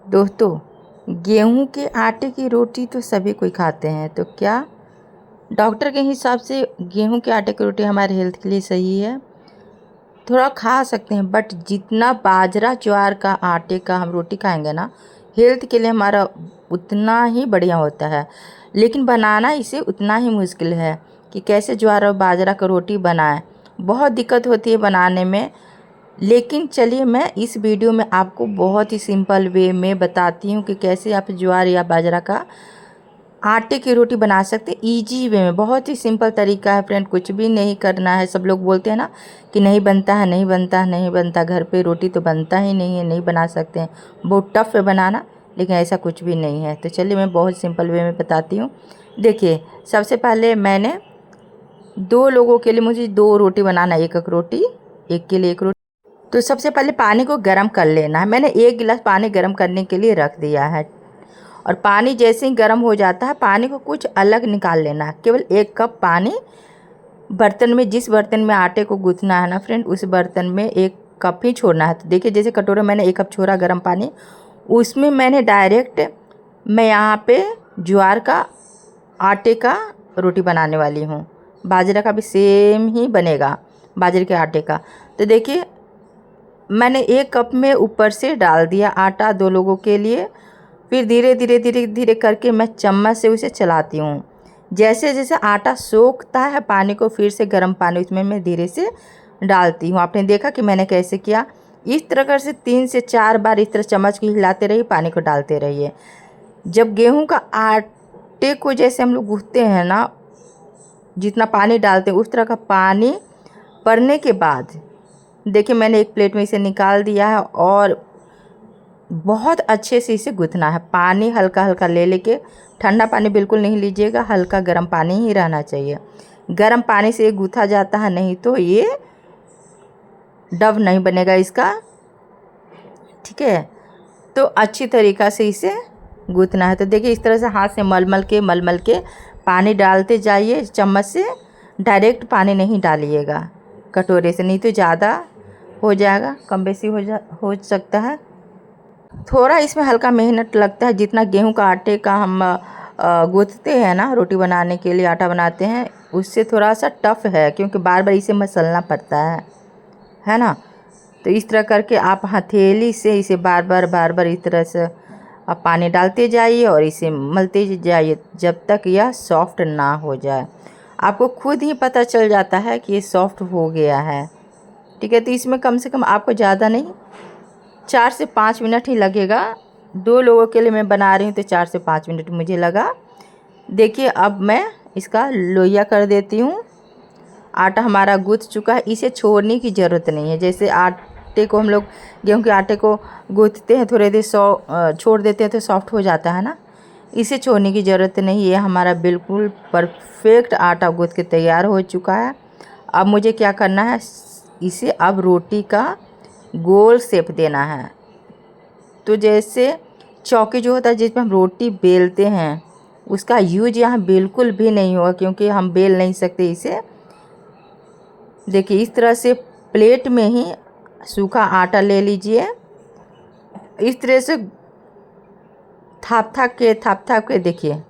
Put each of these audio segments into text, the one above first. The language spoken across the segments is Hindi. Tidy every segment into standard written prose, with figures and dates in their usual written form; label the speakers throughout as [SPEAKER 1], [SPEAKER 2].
[SPEAKER 1] दोस्तों, गेहूं के आटे की रोटी तो सभी कोई खाते हैं, तो क्या डॉक्टर के हिसाब से गेहूं के आटे की रोटी हमारे हेल्थ के लिए सही है? थोड़ा खा सकते हैं, बट जितना बाजरा ज्वार का आटे का हम रोटी खाएंगे ना, हेल्थ के लिए हमारा उतना ही बढ़िया होता है। लेकिन बनाना इसे उतना ही मुश्किल है कि कैसे ज्वार और बाजरा का रोटी बनाएं। बहुत दिक्कत होती है बनाने में। लेकिन चलिए, मैं इस वीडियो में आपको बहुत ही सिंपल वे में बताती हूँ कि कैसे आप ज्वार या बाजरा का आटे की रोटी बना सकते हैं ईजी वे में। बहुत ही सिंपल तरीका है फ्रेंड, कुछ भी नहीं करना है। सब लोग बोलते हैं ना कि नहीं बनता है, नहीं बनता है, नहीं बनता, घर पे रोटी तो बनता ही नहीं है, नहीं बना सकते हैं, बहुत टफ है बनाना। लेकिन ऐसा कुछ भी नहीं है। तो चलिए, मैं बहुत सिंपल वे में बताती हूँ। देखिए, सबसे पहले मैंने 2 लोगों के लिए मुझे 2 रोटी बनाना, एक रोटी, एक के लिए एक रोटी। तो सबसे पहले पानी को गर्म कर लेना है। मैंने 1 गिलास पानी गर्म करने के लिए रख दिया है। और पानी जैसे ही गर्म हो जाता है, पानी को कुछ अलग निकाल लेना है। केवल 1 कप पानी बर्तन में, जिस बर्तन में आटे को गूँथना है ना फ्रेंड, उस बर्तन में 1 कप ही छोड़ना है। तो देखिए, जैसे कटोरे मैंने 1 कप छोड़ा गर्म पानी, उसमें मैंने डायरेक्ट मैं यहाँ पे ज्वार का आटे का रोटी बनाने वाली हूँ। बाजरा का भी सेम ही बनेगा, बाजरे के आटे का। तो देखिए, मैंने 1 कप में ऊपर से डाल दिया आटा 2 लोगों के लिए। फिर धीरे धीरे धीरे धीरे करके मैं चम्मच से उसे चलाती हूँ। जैसे जैसे आटा सोखता है पानी को, फिर से गर्म पानी उसमें मैं धीरे से डालती हूँ। आपने देखा कि मैंने कैसे किया। इस तरह कर से 3 से 4 बार इस तरह चम्मच को हिलाते रहिए, पानी को डालते रहिए। जब गेहूं का आटे को जैसे हम लोग गूँथते हैं ना, जितना पानी डालते हैं उस तरह का पानी पड़ने के बाद देखिए, मैंने एक प्लेट में इसे निकाल दिया है। और बहुत अच्छे से इसे गूँथना है। पानी हल्का हल्का ले लेके, ठंडा पानी बिल्कुल नहीं लीजिएगा, हल्का गर्म पानी ही रहना चाहिए। गर्म पानी से ये गूँथा जाता है, नहीं तो ये डव नहीं बनेगा इसका, ठीक है। तो अच्छी तरीक़ा से इसे गूँथना है। तो देखिए, इस तरह से हाथ से मल के पानी डालते जाइए चम्मच से। डायरेक्ट पानी नहीं डालिएगा कटोरे से, नहीं तो ज़्यादा हो जाएगा, कम बेसी हो सकता है। थोड़ा इसमें हल्का मेहनत लगता है। जितना गेहूं का आटे का हम गूँथते हैं ना रोटी बनाने के लिए, आटा बनाते हैं, उससे थोड़ा सा टफ है, क्योंकि बार बार इसे मसलना पड़ता है ना। तो इस तरह करके आप हथेली से इसे बार बार इस तरह से आप पानी डालते जाइए और इसे मलते जाइए जब तक यह सॉफ्ट ना हो जाए। आपको खुद ही पता चल जाता है कि ये सॉफ्ट हो गया है, ठीक है। तो इसमें कम से कम आपको ज़्यादा नहीं, 4 से 5 मिनट ही लगेगा। 2 लोगों के लिए मैं बना रही हूँ, तो 4 से 5 मिनट मुझे लगा। देखिए, अब मैं इसका लोइया कर देती हूँ। आटा हमारा गूँथ चुका है, इसे छोड़ने की ज़रूरत नहीं है। जैसे आटे को हम लोग गेहूं के आटे को गूँथते हैं, थोड़ी देर छोड़ देते हैं तो सॉफ्ट हो जाता है ना, इसे छोड़ने की ज़रूरत नहीं। ये हमारा बिल्कुल परफेक्ट आटा गूँथ के तैयार हो चुका है। अब मुझे क्या करना है, इसे अब रोटी का गोल शेप देना है। तो जैसे चौकी जो होता है जिसमें हम रोटी बेलते हैं, उसका यूज यहाँ बिल्कुल भी नहीं होगा, क्योंकि हम बेल नहीं सकते इसे। देखिए, इस तरह से प्लेट में ही सूखा आटा ले लीजिए। इस तरह से थाप थाप के देखिए,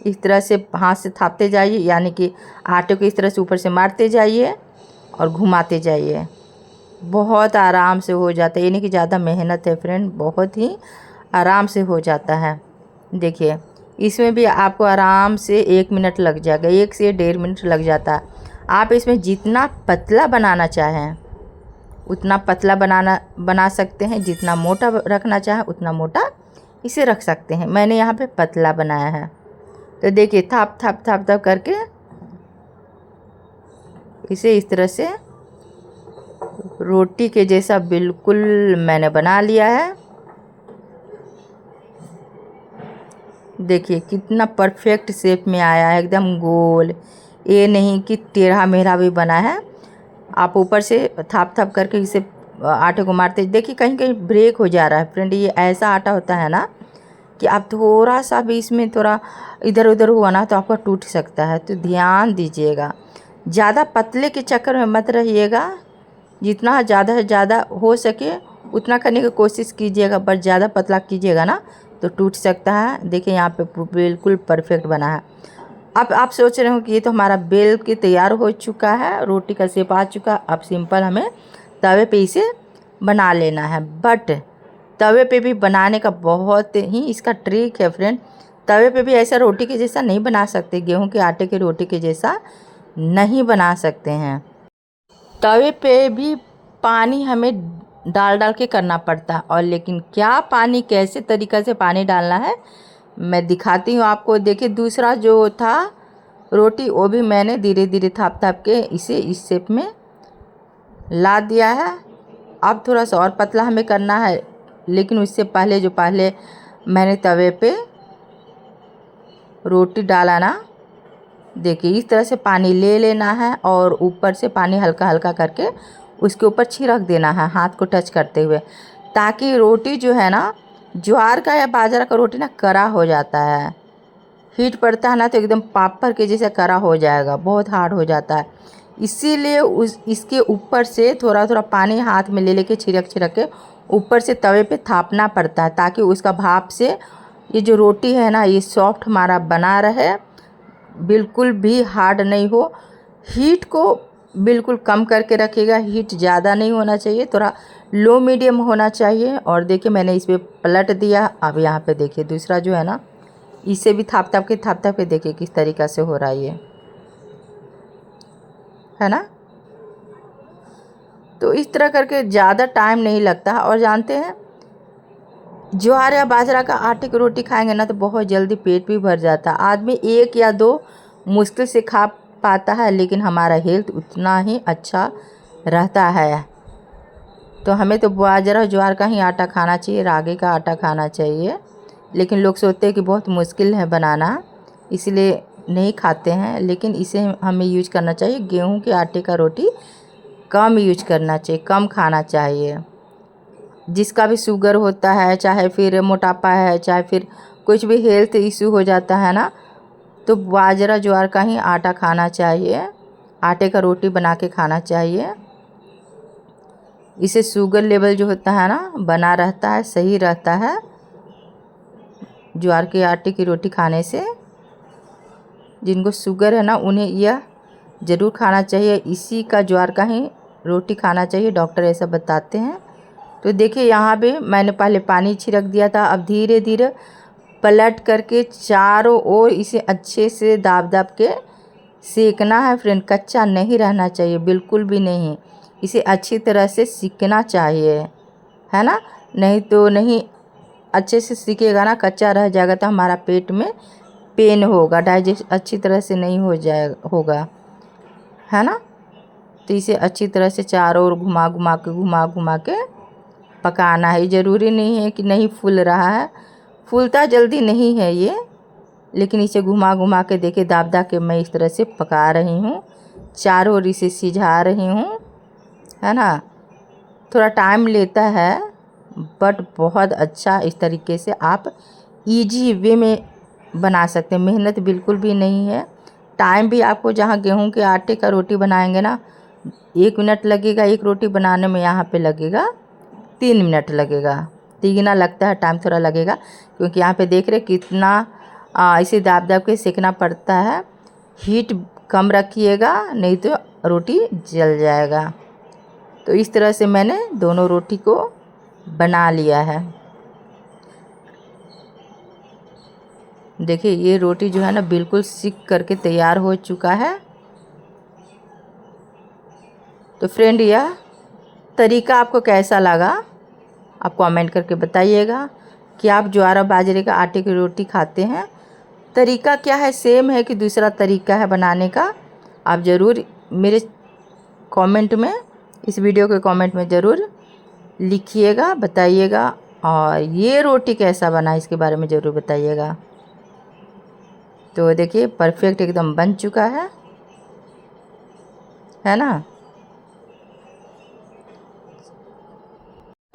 [SPEAKER 1] इस तरह से हाथ से थापते जाइए, यानी कि आटे को इस तरह से ऊपर से मारते जाइए और घुमाते जाइए। बहुत आराम से हो जाता है, ये नहीं कि ज़्यादा मेहनत है फ्रेंड, बहुत ही आराम से हो जाता है। देखिए, इसमें भी आपको आराम से 1 मिनट लग जाएगा, 1 से 1.5 मिनट लग जाता है। आप इसमें जितना पतला बनाना चाहें उतना पतला बना सकते हैं, जितना मोटा रखना चाहें उतना मोटा इसे रख सकते हैं। मैंने यहाँ पे पतला बनाया है। तो देखिए, थाप करके इसे इस तरह से रोटी के जैसा बिल्कुल मैंने बना लिया है। देखिए, कितना परफेक्ट शेप में आया है, एकदम गोल, ये नहीं कि टेढ़ा मेढ़ा भी बना है। आप ऊपर से थाप करके इसे आटे को मारते देखिए, कहीं कहीं ब्रेक हो जा रहा है फ्रेंड। ये ऐसा आटा होता है ना कि आप थोड़ा सा भी इसमें थोड़ा इधर उधर हुआ ना तो आपका टूट सकता है। तो ध्यान दीजिएगा, ज़्यादा पतले के चक्कर में मत रहिएगा। जितना ज़्यादा से ज़्यादा हो सके उतना करने की कोशिश कीजिएगा, बट ज़्यादा पतला कीजिएगा ना तो टूट सकता है। देखिए यहाँ पे बिल्कुल परफेक्ट बना है। अब आप सोच रहे हो कि ये तो हमारा बेल के तैयार हो चुका है, रोटी का शेप आ चुका। अब सिंपल हमें तवे पे इसे बना लेना है। बट तवे पे भी बनाने का बहुत ही इसका ट्रिक है फ्रेंड। तवे पे भी ऐसा रोटी के जैसा नहीं बना सकते, गेहूं के आटे की रोटी के जैसा नहीं बना सकते हैं। तवे पे भी पानी हमें डाल डाल के करना पड़ता है। और लेकिन क्या पानी, कैसे तरीक़ा से पानी डालना है मैं दिखाती हूँ आपको। देखिए दूसरा जो था रोटी, वो भी मैंने धीरे धीरे थाप थाप के इसे इस शेप में ला दिया है। अब थोड़ा सा और पतला हमें करना है, लेकिन उससे पहले जो पहले मैंने तवे पे रोटी डाला ना, देखिए इस तरह से पानी ले लेना है और ऊपर से पानी हल्का हल्का करके उसके ऊपर छिड़क देना है हाथ को टच करते हुए, ताकि रोटी जो है ना, ज्वार का या बाजरा का रोटी ना कड़ा हो जाता है। हीट पड़ता है ना तो एकदम पापड़ के जैसा कड़ा हो जाएगा, बहुत हार्ड हो जाता है। इसीलिए इसके ऊपर से थोड़ा थोड़ा पानी हाथ में ले लेके छिड़क छिड़क के ऊपर से तवे पे थापना पड़ता है, ताकि उसका भाप से ये जो रोटी है ना ये सॉफ्ट हमारा बना रहे, बिल्कुल भी हार्ड नहीं हो। हीट को बिल्कुल कम करके रखिएगा, हीट ज़्यादा नहीं होना चाहिए, थोड़ा लो मीडियम होना चाहिए। और देखिए मैंने इस पर पलट दिया। अब यहाँ पे देखिए दूसरा जो है ना, इसे भी थाप थाप के देखिए किस तरीक़ा से हो रहा है ये, है ना। तो इस तरह करके ज़्यादा टाइम नहीं लगता। और जानते हैं ज्वार या बाजरा का आटे की रोटी खाएंगे ना तो बहुत जल्दी पेट भी भर जाता है। आदमी 1 या 2 मुश्किल से खा पाता है, लेकिन हमारा हेल्थ उतना ही अच्छा रहता है। तो हमें तो बाजरा ज्वार का ही आटा खाना चाहिए, रागी का आटा खाना चाहिए। लेकिन लोग सोचते हैं कि बहुत मुश्किल है बनाना, इसलिए नहीं खाते हैं। लेकिन इसे हमें यूज करना चाहिए। गेहूं के आटे का रोटी कम यूज करना चाहिए, कम खाना चाहिए। जिसका भी शुगर होता है, चाहे फिर मोटापा है, चाहे फिर कुछ भी हेल्थ इशू हो जाता है ना, तो बाजरा ज्वार का ही आटा खाना चाहिए, आटे का रोटी बना के खाना चाहिए। इससे शुगर लेवल जो होता है ना बना रहता है, सही रहता है। ज्वार के आटे की रोटी खाने से जिनको शुगर है ना उन्हें यह ज़रूर खाना चाहिए। इसी का ज्वार का ही रोटी खाना चाहिए, डॉक्टर ऐसा बताते हैं। तो देखिए यहाँ पे मैंने पहले पानी छिड़क दिया था। अब धीरे धीरे पलट करके चारों ओर इसे अच्छे से दाब दाब के सेकना है फ्रेंड। कच्चा नहीं रहना चाहिए, बिल्कुल भी नहीं। इसे अच्छी तरह से सीखना चाहिए, है ना। नहीं तो नहीं अच्छे से सीखेगा ना, कच्चा रह जाएगा तो हमारा पेट में पेन होगा, डाइजेस्ट अच्छी तरह से नहीं होगा, है ना। तो इसे अच्छी तरह से चारों ओर घुमा घुमा के पकाना है। ज़रूरी नहीं है कि नहीं फूल रहा है, फूलता जल्दी नहीं है ये, लेकिन इसे घुमा घुमा के देखिए दाब दाब के मैं इस तरह से पका रही हूँ, चारों ओर इसे सिझा रही हूँ, है ना। थोड़ा टाइम लेता है बट बहुत अच्छा इस तरीके से आप इजी वे में बना सकते हैं। मेहनत बिल्कुल भी नहीं है। टाइम भी आपको जहाँ गेहूं के आटे का रोटी बनाएंगे ना 1 मिनट लगेगा, एक रोटी बनाने में यहाँ पे लगेगा 3 मिनट लगेगा। तीगना लगता है, टाइम थोड़ा लगेगा, क्योंकि यहाँ पे देख रहे कितना इसे दाब दाब के सेकना पड़ता है। हीट कम रखिएगा नहीं तो रोटी जल जाएगा। तो इस तरह से मैंने दोनों रोटी को बना लिया है। देखिए ये रोटी जो है ना बिल्कुल सिक करके तैयार हो चुका है। तो फ्रेंड यह तरीका आपको कैसा लगा आप कमेंट करके बताइएगा। कि आप ज्वार और बाजरे का आटे की रोटी खाते हैं, तरीका क्या है, सेम है कि दूसरा तरीका है बनाने का, आप ज़रूर मेरे कमेंट में, इस वीडियो के कमेंट में ज़रूर लिखिएगा, बताइएगा। और ये रोटी कैसा बना इसके बारे में ज़रूर बताइएगा। तो देखिए परफेक्ट एकदम बन चुका है ना।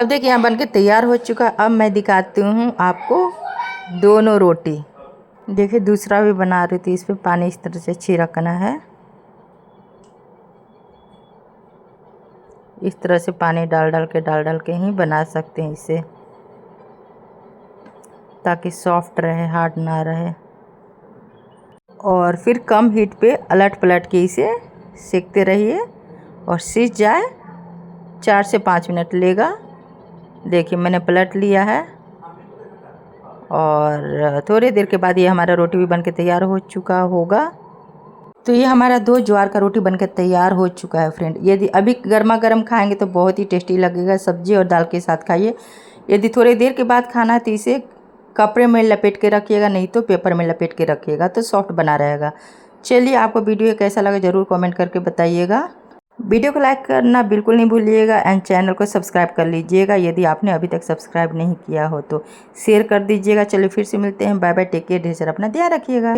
[SPEAKER 1] अब देखिए यहाँ बन के तैयार हो चुका है। अब मैं दिखाती हूँ आपको दोनों रोटी। देखिए दूसरा भी बना रही थी, इस पर पानी इस तरह से छिड़कना है, इस तरह से पानी डाल डाल के ही बना सकते हैं इसे, ताकि सॉफ्ट रहे, हार्ड ना रहे। और फिर कम हीट पे अलट पलट के इसे सेकते रहिए और सीज जाए। 4 से 5 मिनट लेगा। देखिए मैंने पलट लिया है और थोड़ी देर के बाद ये हमारा रोटी भी बनके तैयार हो चुका होगा। तो ये हमारा 2 ज्वार का रोटी बनकर तैयार हो चुका है फ्रेंड। यदि अभी गर्मा गर्म खाएंगे तो बहुत ही टेस्टी लगेगा। सब्जी और दाल के साथ खाइए। यदि थोड़ी देर के बाद खाना है तो इसे कपड़े में लपेट के रखिएगा, नहीं तो पेपर में लपेट के रखिएगा तो सॉफ्ट बना रहेगा। चलिए आपको वीडियो कैसा लगा ज़रूर कमेंट करके बताइएगा। वीडियो को लाइक करना बिल्कुल नहीं भूलिएगा एंड चैनल को सब्सक्राइब कर लीजिएगा यदि आपने अभी तक सब्सक्राइब नहीं किया हो तो। शेयर कर दीजिएगा। चलिए फिर से मिलते हैं। बाय बाय, टेक केयर, ढेर सारा अपना ध्यान रखिएगा।